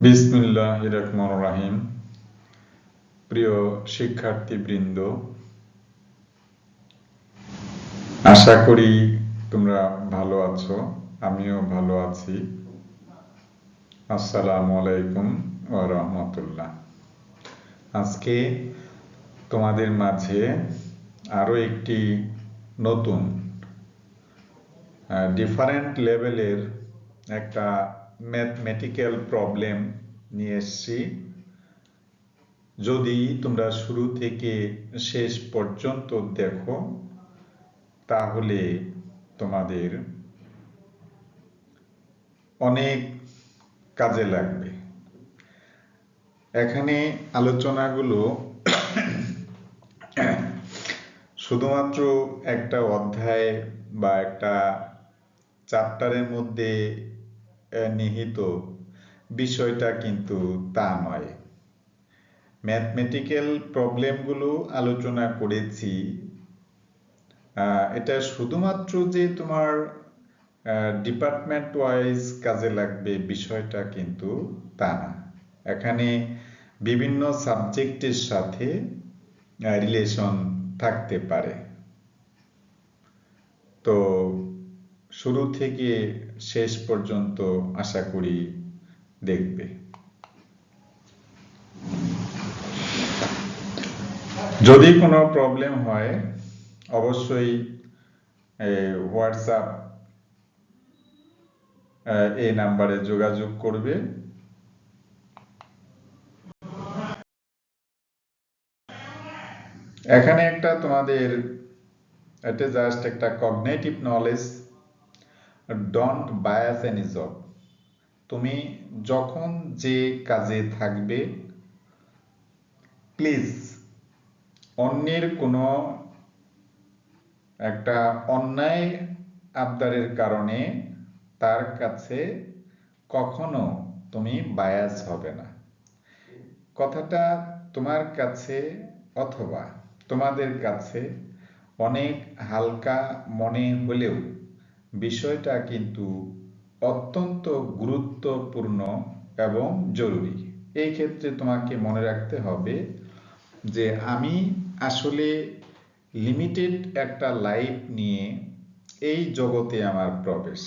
বিসমিল্লাহির রহমানির রহিম। প্রিয় শিক্ষার্থীবৃন্দ, আশা করি তোমরা ভালো আছো। আমিও ভালো আছি। আসসালামু আলাইকুম ওয়া রাহমাতুল্লাহ। আজকে তোমাদের মাঝে আরো একটি নতুন ডিফারেন্ট লেভেলের একটা ম্যাথমেটিক্যাল প্রবলেম নিয়ে এসেছি। যদি তোমরা শুরু থেকে শেষ পর্যন্ত দেখো তাহলে তোমাদের অনেক কাজে লাগবে। এখানে আলোচনাগুলো শুধুমাত্র একটা অধ্যায় বা একটা চ্যাপ্টারের মধ্যে নিহিত বিষয়টা কিন্তু তা নয়। ম্যাথমেটিক্যাল প্রবলেমগুলো আলোচনা করেছি, এটা শুধুমাত্র যে তোমার ডিপার্টমেন্ট ওয়াইজ কাজে লাগবে বিষয়টা কিন্তু তা না। এখানে বিভিন্ন সাবজেক্টের সাথে রিলেশন থাকতে পারে। তো শুরু থেকে শেষ পর্যন্ত আশা করি দেখবে। যদি কোনো প্রবলেম হয় অবশ্যই হোয়াটসঅ্যাপ এই নাম্বারে যোগাযোগ করবে। এখানে একটা তোমাদের এটা জাস্ট একটা cognitive knowledge. Don't bias any job. তুমি যখন যে কাজে থাকবে প্লিজ অন্যের কোনো একটা অন্যায় আবদারের কারণে তার কাছে কখনো তুমি বায়াস হবে না। কথাটা তোমার কাছে অথবা তোমাদের কাছে অনেক হালকা মনে হলেও বিষয়টা কিন্তু অত্যন্ত গুরুত্বপূর্ণ এবং জরুরি। এই ক্ষেত্রে তোমাকে মনে রাখতে হবে যে আমি আসলে লিমিটেড একটা লাইফ নিয়ে এই জগতে আমার প্রবেশ।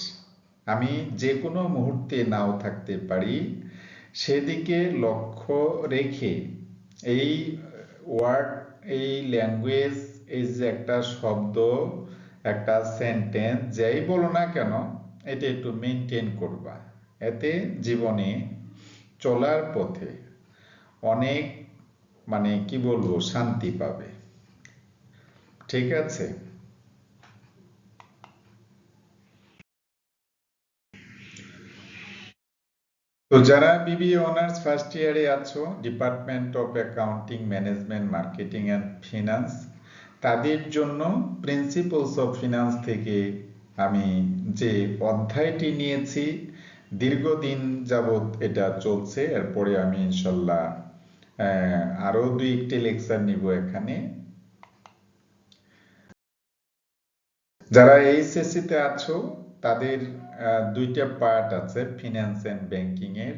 আমি যে কোনো মুহূর্তে নাও থাকতে পারি, সেদিকে লক্ষ্য রেখে এই ওয়ার্ড, এই ল্যাঙ্গুয়েজ, এই যে একটা শব্দ, একটা সেন্টেন্স যাই বলো না কেন, এটা একটু মেনটেন করবা। এতে জীবনে চলার পথে অনেক কি বলবো শান্তি পাবে। ঠিক আছে? তো যারা বিবিএ অনার্স ফার্স্ট ইয়ারে আছো, department of accounting management marketing and finance, তাদের জন্য প্রিন্সিপালস অফ ফিনান্স থেকে আমি যে অধ্যায়টি নিয়েছি, দীর্ঘদিন যাবৎ এটা চলছে। এরপরে আমি ইনশাল্লাহ আরো 2-1টি লেকচার নিব এখানে। যারা এইচএসসি তে আছো তাদের 2টা পার্ট আছে ফিনান্স এন্ড ব্যাংকিং এর।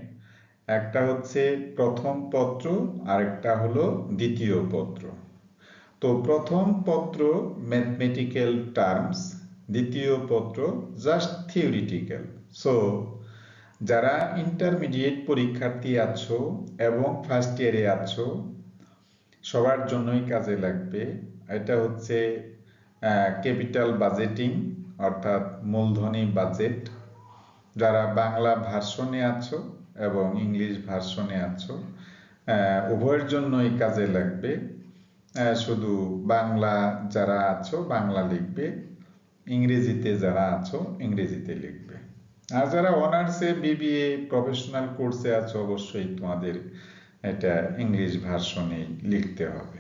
একটা হচ্ছে প্রথম পত্র আর একটা হলো দ্বিতীয় পত্র। তো প্রথম পত্র ম্যাথমেটিক্যাল টার্মস, দ্বিতীয় পত্র জাস্ট থিওরিটিক্যাল। সো যারা ইন্টারমিডিয়েট পরীক্ষার্থী আছো এবং ফার্স্ট ইয়ারে আছো সবার জন্যই কাজে লাগবে। এটা হচ্ছে ক্যাপিটাল বাজেটিং অর্থাৎ মূলধনী বাজেট। যারা বাংলা ভার্সনে আছো এবং ইংলিশ ভার্সনে আছো উভয়ের জন্যই কাজে লাগবে। শুধু বাংলা যারা আছো বাংলা লিখবে, ইংরেজিতে যারা আছো ইংরেজিতে লিখবে। আর যারা অনার্সে বিবিএ প্রফেশনাল কোর্সে আছো অবশ্যই তোমাদের এটা ইংলিশ ভার্সনে লিখতে হবে।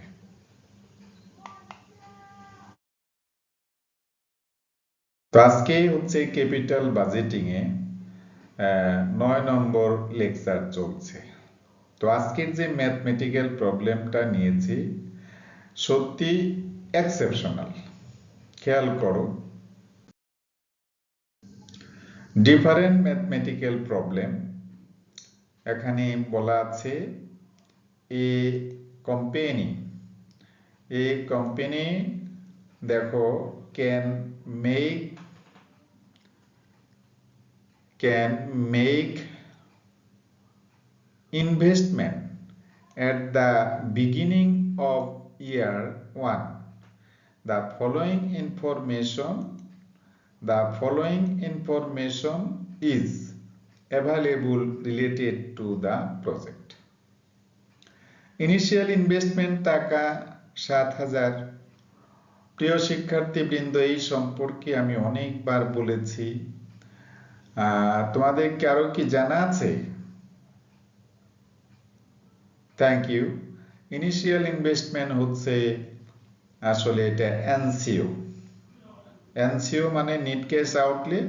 তো আজকে হচ্ছে ক্যাপিটাল বাজেটিং এ 9 নম্বর লেকচার চলছে। তো আজকের যে ম্যাথমেটিক্যাল প্রবলেমটা নিয়েছি সত্যি এক্সেপশনাল। খেয়াল করো, ডিফারেন্ট ম্যাথমেটিক্যাল প্রবলেম এখানে বলা আছে এ কোম্পানি দেখো can make investment at the beginning of year 1. The following information is available related to the project. Initial investment টাকা 7,000। প্রিয় শিক্ষার্থীবৃন্দ, এই সম্পর্কে আমি অনেকবার বলেছি। তোমাদের কারো কি জানা আছে? Thank you. ইনিশিয়াল ইনভেস্টমেন্ট হচ্ছে আসলে এটা এনসিও মানে NEET cash outlay,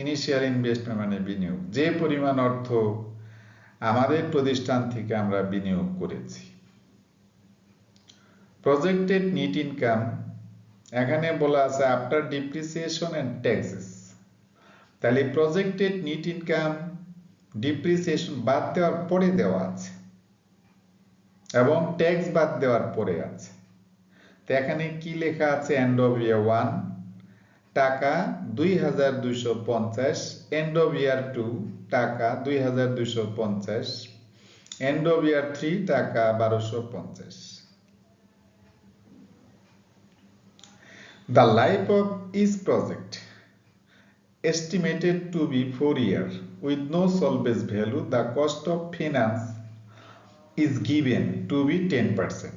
initial investment মানে বিনিয়োগ, যে পরিমাণ অর্থ আমাদের প্রতিষ্ঠান থেকে আমরা বিনিয়োগ করেছি। প্রজেক্টেড নেট ইনকাম এখানে বলা আছে আফটার ডিপ্রিসিয়েশন এন্ড ট্যাক্সেস। তাহলে প্রজেক্টেড নেট ইনকাম ডিপ্রিসিয়েশন বাদ দেওয়ার পরে দেওয়া আছে এবং ট্যাক্স বাদ দেওয়ার পরে আছে। তো এখানে কি লেখা আছে? এন্ড অফ ইয়ার 1 টাকা 2,250, এন্ড অফ ইয়ার 2 টাকা 2,250, এন্ড অফ ইয়ার 3 টাকা 1,250। The life of each project estimated to be 4 years with no salvage value. The cost of finance is given to be 10%.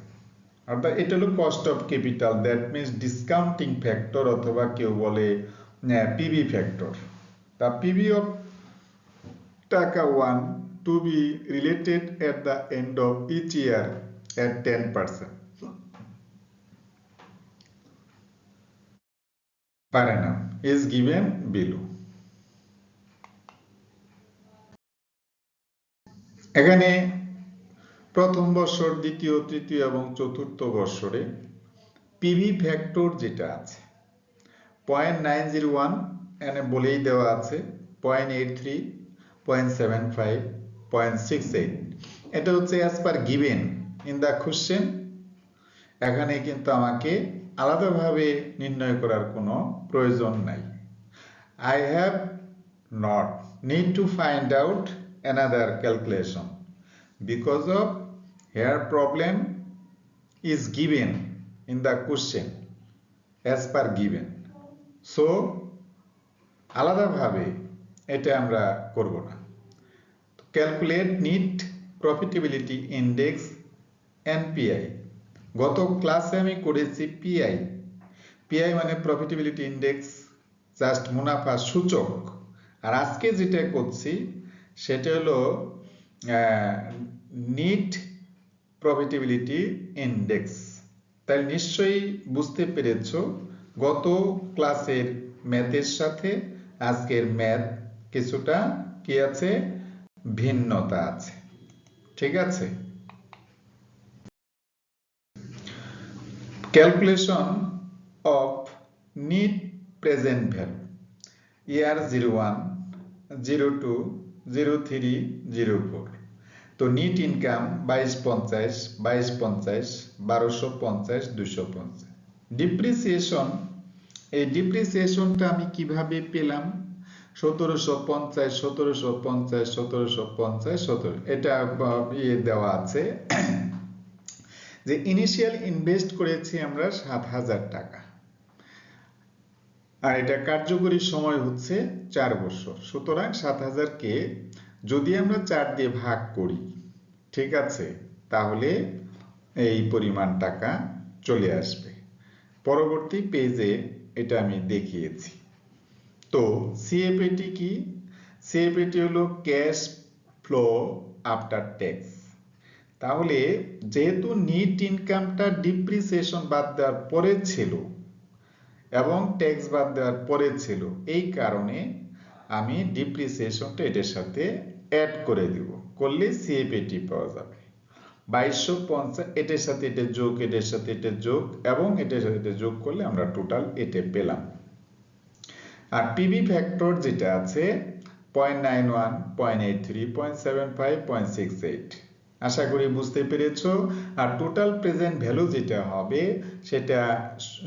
অর্থাৎ এটা হলো cost of capital, that means discounting factor অথবা কেউ বলে PB factor. তা PB of টাকা 1 to be related at the end of each year at 10% per annum is given below. এখানে প্রথম বছর, দ্বিতীয়, তৃতীয় এবং চতুর্থ বছরে পিভি ফ্যাক্টর যেটা আছে 0.901 এনে বলেই দেওয়া আছে, 0.83, 0.75, 0.68। এটা হচ্ছে as per given in the question. এখানে কিন্তু আমাকে আলাদাভাবে নির্ণয় করার কোনো প্রয়োজন নাই। I have not need to find out another calculation because of here problem is given in the question as per given, so আলাদাভাবে এটা আমরা করব না। Calculate net profitability index NPI. গত ক্লাসে আমি করেছি পিআই মানে প্রফিটেবিলিটি ইন্ডেক্স, জাস্ট মুনাফা সূচক। আর আজকে যেটা করছি সেটা হলো নিট প্রফিটেবিলিটি ইন্ডেক্স। তাই নিশ্চয়ই বুঝতে পেরেছ গত ক্লাসের ম্যাথের সাথে আজকের ম্যাথ কিছুটা কি আছে, ভিন্নতা আছে। ঠিক আছে? Calculation of net present value year 01, 02, 03, 04। তো নিট ইনকাম 2250, 2250, 1250, 250। ডিপ্রিসিয়েশন, এই ডিপ্রিসিয়েশনটা আমি কিভাবে পেলাম? 1750, 1750, 1750, 17। এটা দেওয়া আছে যে ইনিশিয়াল ইনভেস্ট করেছি আমরা 7,000 টাকা, আর এটা কার্যকরী সময় হচ্ছে 4 বছর। সুতরাং 7,000 কে যদি আমরা 4 দিয়ে ভাগ করি, ঠিক আছে, তাহলে এই পরিমাণ টাকা চলে আসবে। পরবর্তী পেজে এটা আমি দেখিয়েছি। তো সিএফএটি কি? সিএফএটি হলো ক্যাশ ফ্লো আফটার ট্যাক্স। তাহলে যেহেতু নিট ইনকামটা ডিপ্রিসিয়েশন বাদ দেওয়ার পরে ছিল এবং ট্যাক্স বাদ দেওয়ার পরে ছিল, এই কারণে আমি ডিপ্রিসিয়েশনটা এটার সাথে অ্যাড করে দিব, করলে সিএফএটি পাওয়া যাবে 2250। এটার সাথে এটা যোগ, এটার সাথে এটা যোগ এবং এটার সাথে এটা যোগ করলে আমরা টোটাল এটা পেলাম। আর পিবি ফ্যাক্টর যেটা আছে 0.91, 0.83, 0.75, 0.68। আশা করি বুঝতে পেরেছো। আর টোটাল প্রেজেন্ট ভ্যালু যেটা হবে সেটা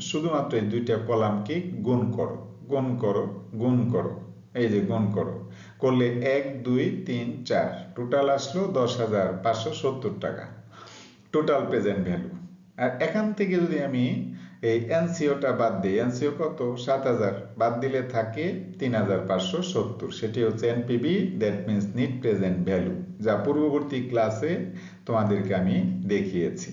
শুধুমাত্র এই দুইটা কলামকে গুণ করো, গুণ করো, গুণ করো, এই যে গুণ করো, করলে 1, 2, 3, 4, টোটাল আসলো 10,570 টাকা টোটাল প্রেজেন্ট ভ্যালু। আর এখান থেকে যদি আমি এই এনসিওটা বাদ দিই, এনসিও কত? 7,000, বাদ দিলে থাকে 3,570। সেটি হচ্ছে NPV, that means net present value, যা পূর্ববর্তী ক্লাসে তোমাদেরকে আমি দেখিয়েছি।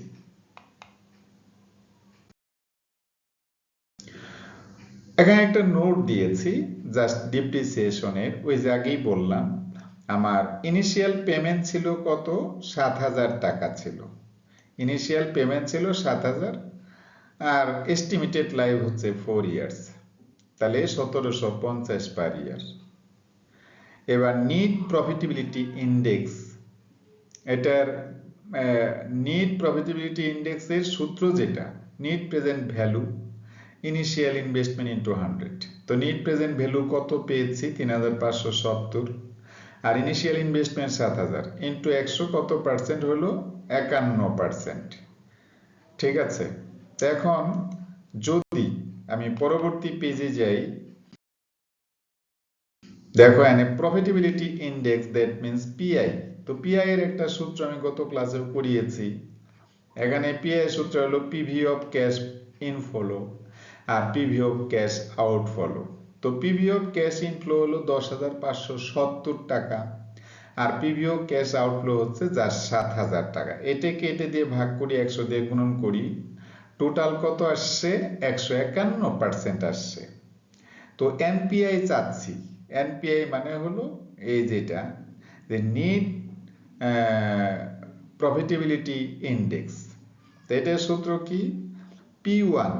এখানে একটা নোট দিয়েছি জাস্ট ডিপ্রিসিয়েশনের, ওই যে আগেই বললাম আমার ইনিশিয়াল পেমেন্ট ছিল কত? 7,000 টাকা ছিল। ইনিশিয়াল পেমেন্ট ছিল 7,000, আর এস্টিমেটেড লাইফ হচ্ছে 4 ইয়ার্স, তাহলে 1750 পার ইয়ার। এবার নিট প্রফিটেবিলিটি ইন্ডেক্স, এটার নিট প্রফিটেবিলিটি ইন্ডেক্সের সূত্র যেটা net present value initial investment into 100। তো নিট প্রেজেন্ট ভ্যালু কত পেয়েছি? 3,570, আর ইনিশিয়াল ইনভেস্টমেন্ট 7,000 ইন্টু 100 কত পার্সেন্ট হলো? 51%। ঠিক আছে, এখন যদি আমি পরবর্তী পেজে যাই, দেখো এখানে profitability index, that means PI. তো পিআই এর একটা সূত্র আমি গত ক্লাসে পড়িয়েছি। এখানে পিআই সূত্র হলো পিভি অফ ক্যাশ ইনফ্লো আর পিভি অফ ক্যাশ আউটফ্লো। তো পিভি অফ ক্যাশ ইনফ্লো হলো 10,570 টাকা, আর পিভি অফ ক্যাশ আউটফ্লো হচ্ছে যা 7,000 টাকা। এটাকে এটা দিয়ে ভাগ করি, 100 দিয়ে গুণন করি, টোটাল কত আসছে? 151% আসছে। তো এনপিআই চাচ্ছি, এনপিআই মানে হলো এই যেটা যে নিট প্রফিটেবিলিটি ইন্ডেক্স। তো এটার সূত্র কি? P1,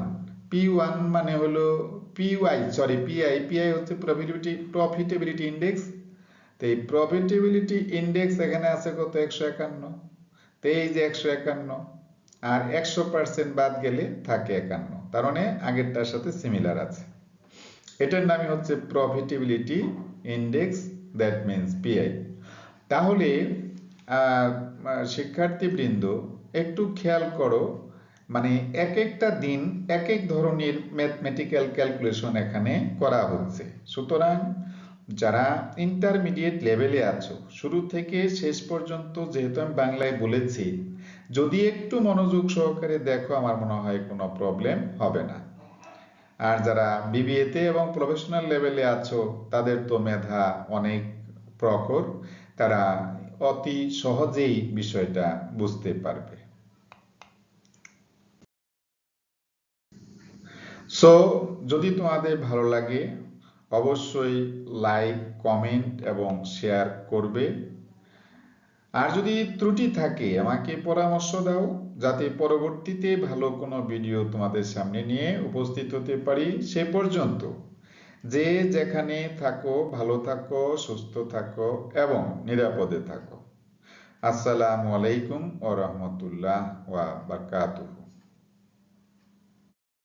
P1 মানে হলো পিআই হচ্ছে প্রফিটেবিলিটি ইন্ডেক্স। তো এই প্রফিটেবিলিটি ইন্ডেক্স এখানে আছে কত? 151। তো এই যে 151, আর 100% বাদ গেলে থাকে 51, তার মানে আগেরটার সাথে সিমিলার আছে। এটার নামই হচ্ছে profitability index, that means PI. তাহলে শিক্ষার্থীবৃন্দ একটু খেয়াল করো, মানে এক একটা দিন এক এক ধরনের ম্যাথমেটিক্যাল ক্যালকুলেশন এখানে করা হচ্ছে। সুতরাং যারা ইন্টারমিডিয়েট লেভেলে আছো, শুরু থেকে শেষ পর্যন্ত যেহেতু আমি বাংলায় বলেছি, যদি একটু মনোযোগ সহকারে দেখো আমার মনে হয় কোনো প্রবলেম হবে না। আর যারা বিবিএতে এবং প্রফেশনাল লেভেলে আছো তাদের তো মেধা অনেক প্রখর, তারা অতি সহজেই বিষয়টা বুঝতে পারবে। সো যদি তোমাদের ভালো লাগে অবশ্যই লাইক, কমেন্ট এবং শেয়ার করবে। আর যদি ত্রুটি থাকে আমাকে পরামর্শ দাও, যাতে পরবর্তীতে ভালো কোনো ভিডিও তোমাদের সামনে নিয়ে উপস্থিত হতে পারি। সে পর্যন্ত যে যেখানে থাকো ভালো থাকো, সুস্থ থাকো এবং নিরাপদে থাকো। আসসালামু আলাইকুম ওয়া রাহমাতুল্লাহ ওয়া বারাকাতুহু।